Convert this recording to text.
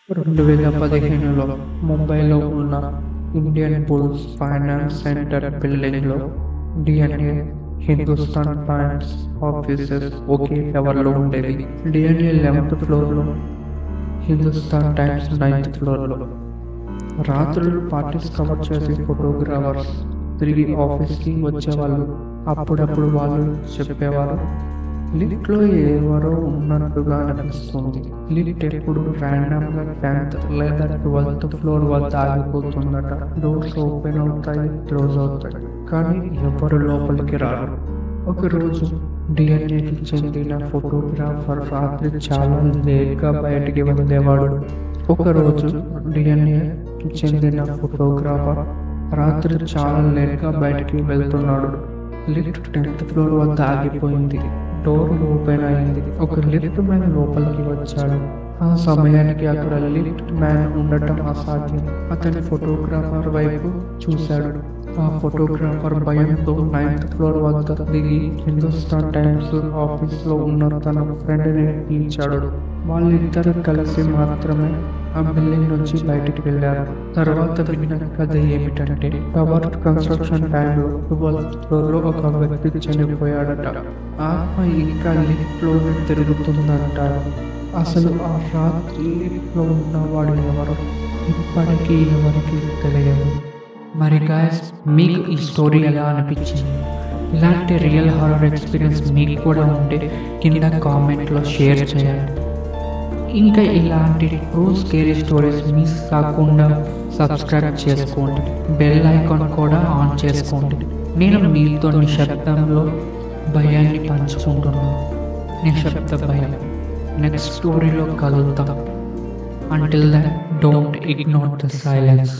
2015లో ముంబైలో ఉన్న Indian bulls finance centre బిల్డింగ్లో డిఎన్ఏ హిందుస్థాన్ టైమ్స్ ఆఫీసెస్ ఒకే టవర్లో ఉండేవి. డిఎన్ఏ 11th ఫ్లోర్లో, హిందుస్థాన్ టైమ్స్ 9th ఫ్లోర్లో. రాత్రులు పార్టీస్ కవర్ చేసే ఫోటోగ్రాఫర్స్ తిరిగి ఆఫీస్కి వచ్చేవాళ్ళు. అప్పుడప్పుడు వాళ్ళు చెప్పేవారు, లిఫ్ట్లో ఎవరో ఉన్నట్టుగా అనిపిస్తుంది. లిఫ్ట్ ఎప్పుడు ర్యాండమ్గా 10th లేదా 12th ఫ్లోర్ వద్ద ఆగిపోతుందట. డోర్స్ ఓపెన్ అవుతాయి, క్లోజ్ అవుతాయి, కానీ ఎవరు లోపలికి రారు. ఒకరోజు డిఎన్ఏకి చెందిన ఫోటోగ్రాఫర్ రాత్రి చాలా లేట్గా బయటికి వెళ్ళేవాడు. ఒకరోజు డిఎన్ఏకి చెందిన ఫోటోగ్రాఫర్ రాత్రి చాలా లేట్గా బయటికి వెళ్తున్నాడు. లిఫ్ట్ 10th ఫ్లోర్ వద్ద ఆగిపోయింది. డోర్ ఓపెన్ అయింది. ఒక లిఫ్ట్ మ్యాన్ లోపలికి వచ్చాడు. ఆ సమయానికి అక్కడ లిఫ్ట్ మ్యాన్ ఉండటం అసాధ్యం. అతని ఫోటోగ్రాఫర్ వైపు చూశాడు. ఆ ఫోటోగ్రాఫర్ భయంతో 9th ఫ్లోర్ వద్ద దిగి హిందుస్థాన్ టైమ్స్ ఆఫీస్లో ఉన్న తన ఫ్రెండ్ని పిలిచాడు. వాళ్ళిద్దరు కలిసి మాత్రమే ఆ బిల్డింగ్ నుంచి బయటికి వెళ్ళారు. తర్వాత విన్న కథ ఏమిటంటే, టవర్ కన్స్ట్రక్షన్ టైంలో 12th ఫ్లోర్లో ఒక వ్యక్తి చనిపోయాడట. ఆత్మ ఇంకా లిఫ్ట్లోనే తిరుగుతుందంటారు. అసలు ఆ రాత్రి లిఫ్ట్లో ఉన్నవాడు ఎవరు ఇప్పటికీ ఎవరికి తెలియదు. మరి గాయస్, మీకు ఈ స్టోరీ ఎలా అనిపించింది? ఇలాంటి రియల్ హారర్ ఎక్స్పీరియన్స్ మీకు కూడా ఉంటే కింద కామెంట్లో షేర్ చేయండి. ఇంకా ఇలాంటి ట్రూ స్కేరీ స్టోరీస్ మిస్ కాకుండా సబ్స్క్రైబ్ చేసుకోండి. బెల్ ఐకాన్ కూడా ఆన్ చేసుకోండి. నేను మీతో నిశ్శబ్దంలో భయాన్ని పంచుకుంటున్నాను. నిశ్శబ్ద భయం. నెక్స్ట్ స్టోరీలో కలుద్దాం. Until then, don't ignore the silence.